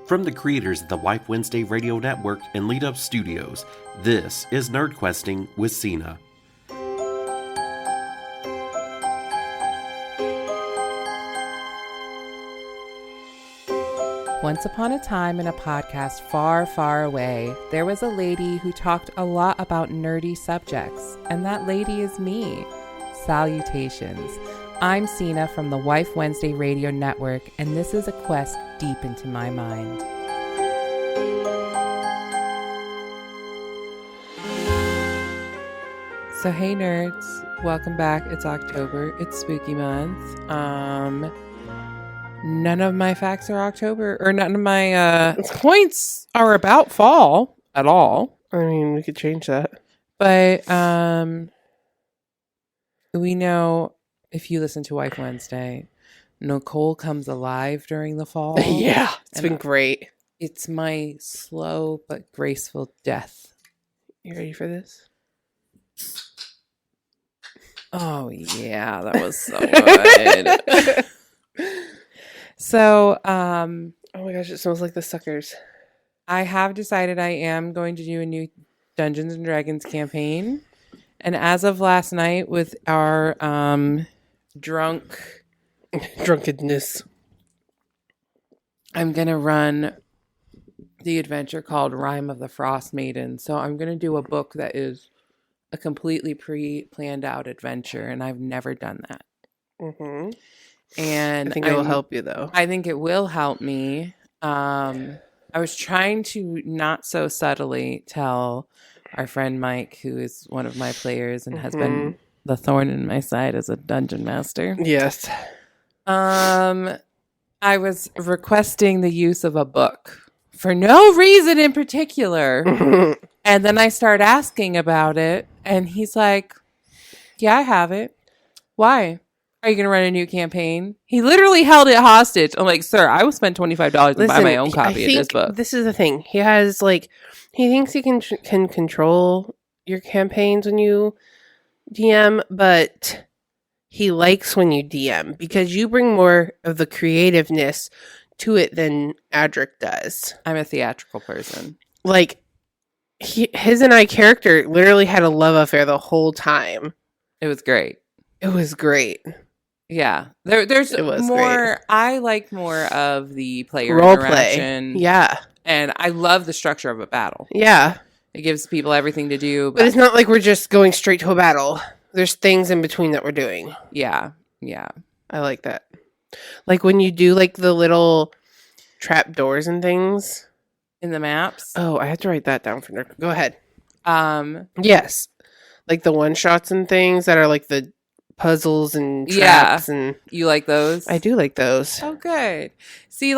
From the creators of the Wife Wednesday Radio Network and Lead Up Studios, this is Nerd Questing with Cena. Once upon a time in a podcast far, far away, there was a lady who talked a lot about nerdy subjects, and that lady is me. Salutations. I'm Cena from the Wife Wednesday Radio Network, and this is a quest deep into my mind. So hey nerds, welcome back. It's October. It's spooky month. None of my facts are October, or none of my points are about fall at all. I mean, we could change that. But we know if you listen to Wife Wednesday, Nicole comes alive during the fall. Yeah, it's been great. It's my slow but graceful death. You ready for this? Oh, yeah, that was so good. So, oh my gosh, it smells like the suckers. I have decided I am going to do a new Dungeons and Dragons campaign. And as of last night with our drunkenness, I'm going to run the adventure called Rime of the Frost Maiden. So I'm going to do a book that is a completely pre-planned out adventure, and I've never done that. Mm-hmm. And I think it will help you, though. I think it will help me. I was trying to not so subtly tell our friend Mike, who is one of my players and has been the thorn in my side as a dungeon master. Yes. I was requesting the use of a book for no reason in particular. And then I start asking about it, and he's like, yeah, I have it. Why? Are you going to run a new campaign? He literally held it hostage. I'm like, sir, I will spend $25 and buy my own copy of this book. This is the thing. He has, he thinks he can control your campaigns when you DM, but he likes when you DM because you bring more of the creativeness to it than Adric does. I'm a theatrical person. His and I character literally had a love affair the whole time. It was great. It was great. Yeah. There's more. Great. I like more of the player role interaction. Play. Yeah. And I love the structure of a battle. Yeah. It gives people everything to do. But it's not like we're just going straight to a battle. There's things in between that we're doing. Yeah. Yeah. I like that. Like when you do the little trap doors and things. In the maps? Oh, I have to write that down for Nick. Go ahead. Yes. Like the one-shots and things that are like the puzzles and traps. And you like those? I do like those. Oh, good. See,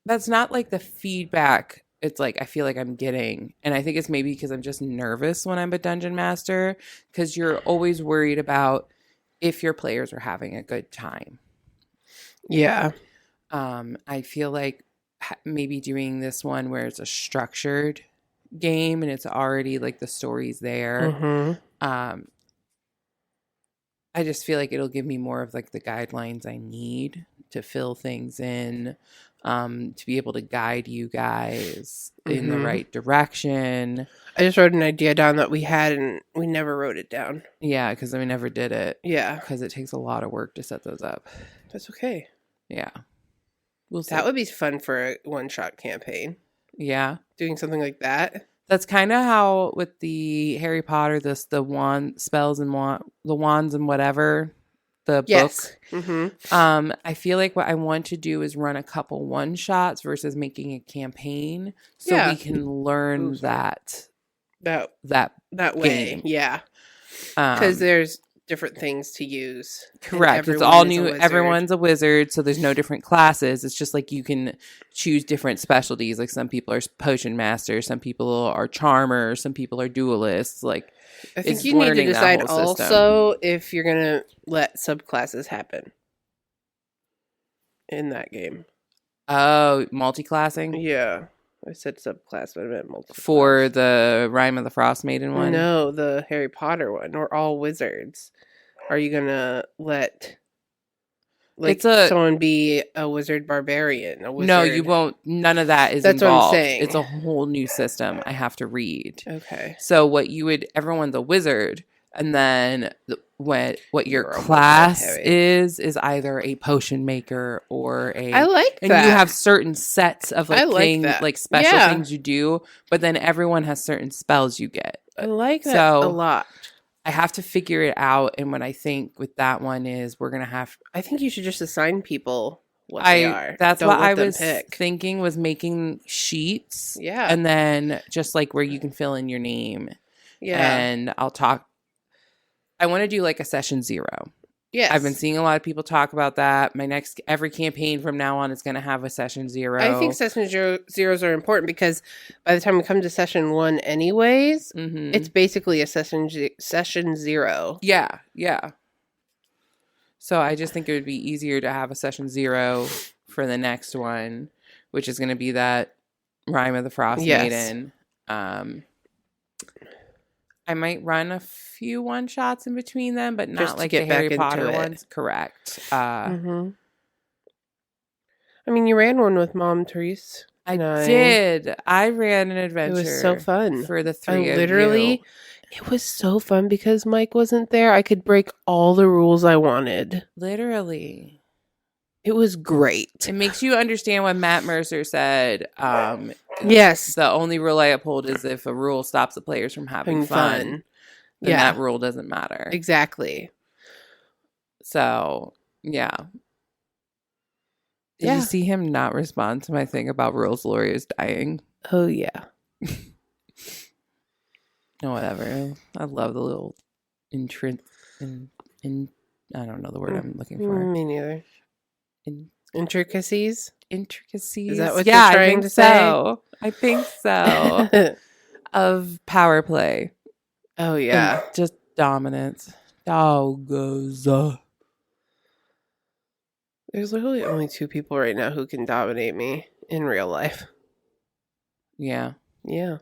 that's not the feedback it's I feel like I'm getting. And I think it's maybe because I'm just nervous when I'm a dungeon master, because you're always worried about if your players are having a good time. Yeah. I feel like maybe doing this one where it's a structured game and it's already the story's there. Mm-hmm. I just feel like it'll give me more of the guidelines I need to fill things in, to be able to guide you guys in the right direction. I just wrote an idea down that we had and we never wrote it down. Yeah, because we never did it. Yeah. Because it takes a lot of work to set those up. That's okay. Yeah. That would be fun for a one-shot campaign. Yeah. Doing something like that. That's kind of how with the Harry Potter, the wand spells and the wands and whatever, the book. Mm-hmm. I feel like what I want to do is run a couple one-shots versus making a campaign, so we can learn that way. Game. Yeah. Because there's different things to use. Correct. It's all new. Everyone's a wizard, so there's no different classes. It's just you can choose different specialties. Some people are potion masters, some people are charmers, some people are duelists. I think you need to decide also if you're gonna let subclasses happen in that game. Oh, multi-classing? Yeah. I said subclass, but I meant multi-class. For the Rime of the Frost Maiden one? No, the Harry Potter one. We're all wizards. Are you going to let Like someone be a wizard barbarian. No, you won't. None of that is That's involved. what I'm saying. It's a whole new system I have to read. Okay. So everyone's a wizard, and then what your class is either a potion maker or a. I like that. And you have certain sets of things, that. like special things you do, but then everyone has certain spells you get. I like that a lot. I have to figure it out, and what I think with that one is we're gonna have. I think you should just assign people what they are. That's what I was thinking, was making sheets, and then just like where you can fill in your name, and I'll talk. I want to do like a session 0. Yes. I've been seeing a lot of people talk about that. Every campaign from now on is going to have a session 0. I think session zeros are important because by the time we come to session 1 anyways, it's basically a session 0. Yeah, yeah. So I just think it would be easier to have a session 0 for the next one, which is going to be that Rime of the Frost Maiden. I might run a few one-shots in between them, but not like the Harry Potter ones. Correct. I mean, you ran one with Mom, Therese. I did. I ran an adventure. It was so fun. For the 3 of you. It was so fun because Mike wasn't there. I could break all the rules I wanted. Literally. It was great. It makes you understand what Matt Mercer said. Yes. The only rule I uphold is if a rule stops the players from having fun, then that rule doesn't matter. Exactly. So, yeah. Did you see him not respond to my thing about Rules Lawyers dying? Oh, yeah. No, whatever. I love the little I don't know the word I'm looking for. Me neither. Intricacies? Is that what you're trying to say? I think so. Of power play. Oh, yeah. And just dominance. Doggos. There's literally only 2 people right now who can dominate me in real life. Yeah. Yeah.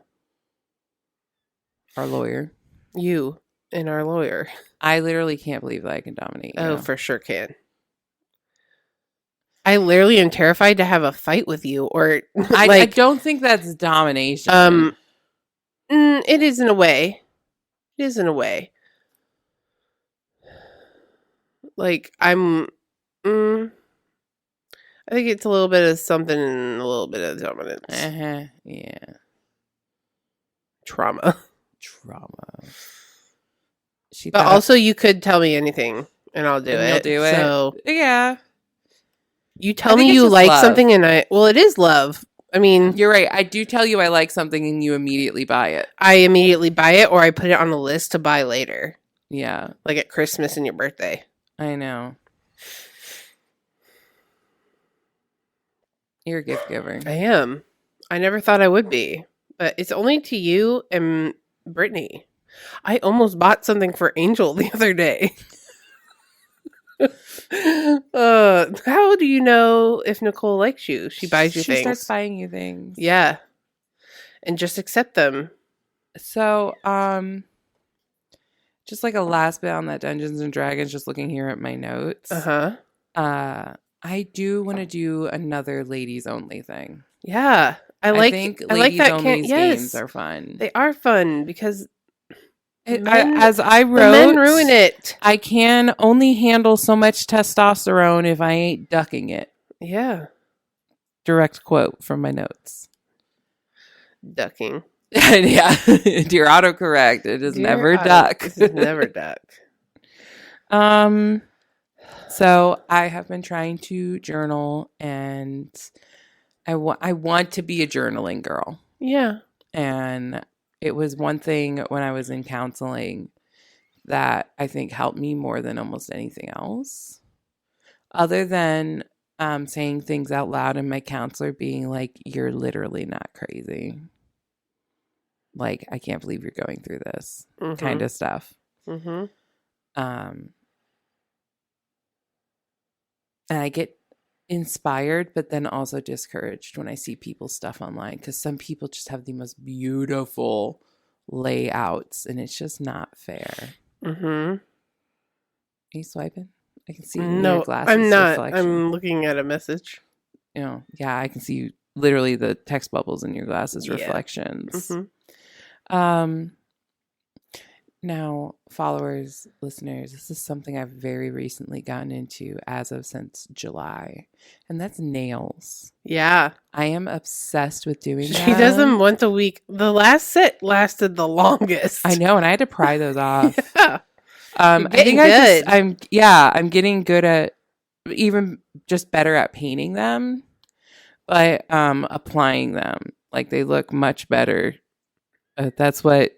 Our lawyer. You and our lawyer. I literally can't believe that I can dominate you. Oh, for sure can. I literally am terrified to have a fight with you, or I don't think that's domination. It is in a way. It is in a way. Like I think it's a little bit of something and a little bit of dominance. Yeah. Trauma. But also, you could tell me anything, and I'll do it. You'll do it. So yeah. You tell me you like something, and it is love. I mean, you're right. I do tell you I like something, and you immediately buy it. I immediately buy it, or I put it on the list to buy later. Yeah. Like at Christmas and your birthday. I know. You're a gift giver. I am. I never thought I would be. But it's only to you and Brittany. I almost bought something for Angel the other day. How do you know if Nicole likes you? She buys you things. She starts buying you things. Yeah. And just accept them. So, just like a last bit on that Dungeons and Dragons, just looking here at my notes. I do want to do another ladies only thing. Yeah. I think ladies only games are fun. They are fun because as I wrote, men ruin it. I can only handle so much testosterone if I ain't ducking it. Yeah. Direct quote from my notes. Ducking. Yeah. Dear autocorrect. It is never duck. It is never duck. So I have been trying to journal, and I want to be a journaling girl. Yeah. And it was one thing when I was in counseling that I think helped me more than almost anything else. Other than saying things out loud and my counselor being like, "You're literally not crazy. Like, I can't believe you're going through this," kind of stuff. Mm-hmm. And I get inspired, but then also discouraged when I see people's stuff online, because some people just have the most beautiful layouts, and it's just not fair. Mm-hmm. Are you swiping? I can see your No, glasses I'm not. reflection. I'm looking at a message. Yeah, I can see literally the text bubbles in your glasses Yeah. reflections. Mhm. Now, followers, listeners, this is something I've very recently gotten into since July, and that's nails. Yeah. I am obsessed with doing She them. does them once a week. The last set lasted the longest. I know, and I had to pry those off. Yeah. I think good. I'm getting good at, even just better at painting them, but applying them, like they look much better. That's what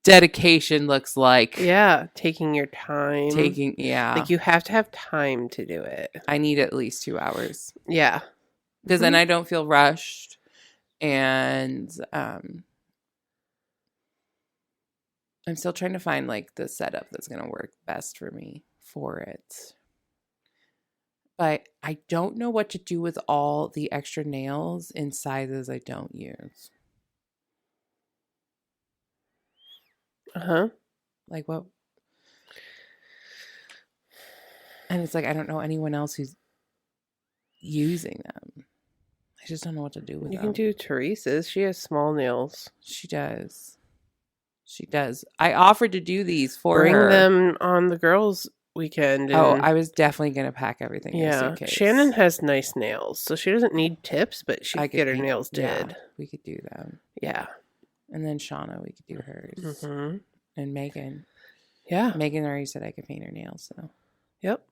dedication looks like. Yeah. Taking your time. Like you have to have time to do it. I need at least 2 hours. Yeah. Because then I don't feel rushed, and I'm still trying to find like the setup that's going to work best for me for it. But I don't know what to do with all the extra nails in sizes I don't use. Like what? And it's like, I don't know anyone else who's using them. I just don't know what to do with them. You can do Teresa's. She has small nails. She does. I offered to do these for Bring her. them on the girls' weekend. I was definitely going to pack everything in a suitcase. Shannon has nice nails, so she doesn't need tips, but she could get her nails did. Yeah, we could do them. Yeah. And then Shauna, we could do hers. Mm-hmm. And Megan. Yeah. Megan already said I could paint her nails, so. Yep.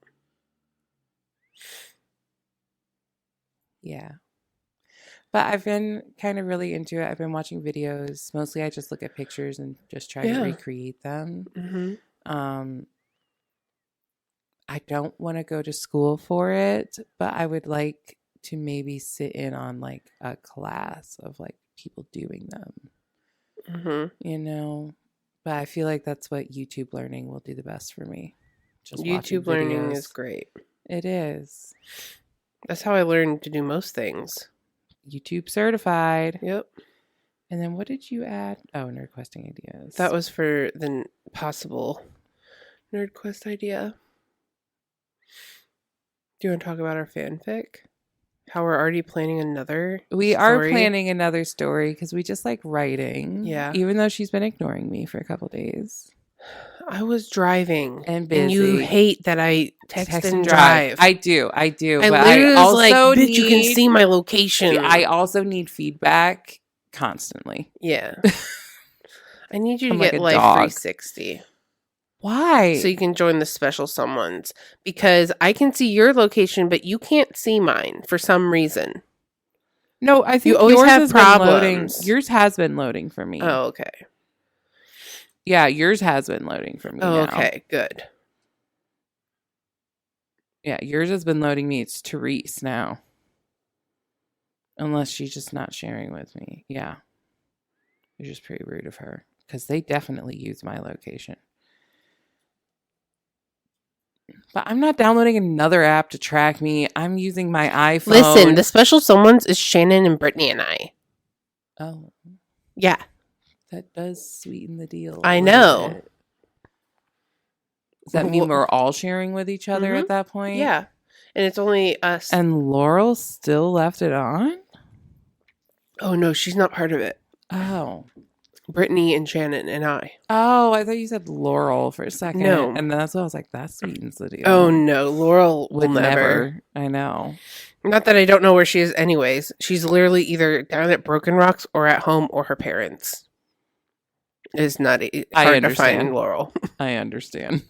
Yeah. But I've been kind of really into it. I've been watching videos. Mostly I just look at pictures and just try to recreate them. Mm-hmm. I don't want to go to school for it, but I would like to maybe sit in on like a class of like people doing them. Mm-hmm. But I feel like that's what YouTube learning will do the best for me. Just YouTube learning is great. It is. That's how I learned to do most things. YouTube certified. Yep. And then what did you add? Oh, nerd questing ideas. That was for the possible nerd quest idea. Do you want to talk about our fanfic? How we're already planning another are planning another story because we just like writing. Yeah. Even though she's been ignoring me for a couple days. I was driving. And busy. And you hate that I text and drive. I do. I but literally I also was like, bitch, need, you can see my location. I also need feedback constantly. Yeah. I need you to I'm get like a Life dog. 360. Why? So you can join the special someones. Because I can see your location, but you can't see mine for some reason. No, I think you always yours have has problems. Been loading. Yours has been loading for me. Oh, okay. Yeah, yours has been loading for me. Oh, now. okay, good. Yeah, yours has been loading me. It's Therese now. Unless she's just not sharing with me. Yeah. It's just pretty rude of her. Because they definitely use my location. But I'm not downloading another app to track me. I'm using my iPhone. Listen, the special someones is Shannon and Brittany and I. Oh. Yeah. That does sweeten the deal. I know. Does that mean we're all sharing with each other at that point? Yeah. And it's only us. And Laurel still left it on? Oh, no, she's not part of it. Oh. Brittany and Shannon and I. Oh, I thought you said Laurel for a second. No. And then that's what I was like, that sweetens the deal. Oh, no. Laurel will Would never. I know. Not that I don't know where she is anyways. She's literally either down at Broken Rocks or at home or her parents. It's not hard to find Laurel. I understand.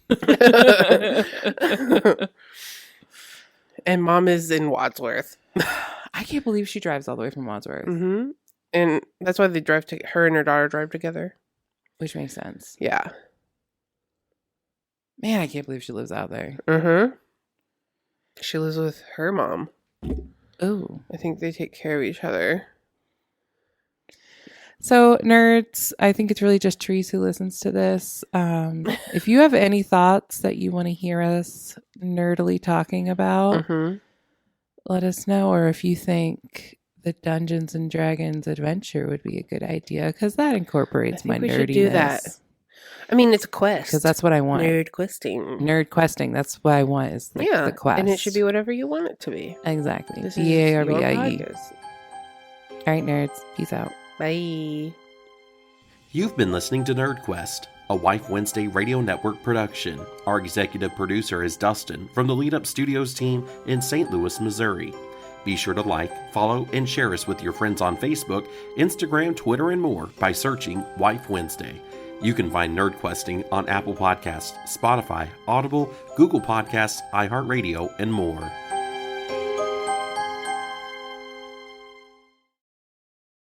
And Mom is in Wadsworth. I can't believe she drives all the way from Wadsworth. Mm-hmm. And that's why they drive her and her daughter drive together. Which makes sense. Yeah. Man, I can't believe she lives out there. Mm-hmm. She lives with her mom. Ooh. I think they take care of each other. So, nerds, I think it's really just Therese who listens to this. If you have any thoughts that you want to hear us nerdily talking about, let us know. Or if you think the Dungeons and Dragons adventure would be a good idea, because that incorporates my nerdiness. We should do that. I mean, it's a quest. Because that's what I want. Nerd questing. Nerd questing. That's what I want is the quest. And it should be whatever you want it to be. Exactly. This is BARBIE. your podcast. All right, nerds. Peace out. Bye. You've been listening to NerdQuest, a Wife Wednesday Radio Network production. Our executive producer is Dustin from the Lead Up Studios team in St. Louis, Missouri. Be sure to like, follow, and share us with your friends on Facebook, Instagram, Twitter, and more by searching Wife Wednesday. You can find NerdQuesting on Apple Podcasts, Spotify, Audible, Google Podcasts, iHeartRadio, and more.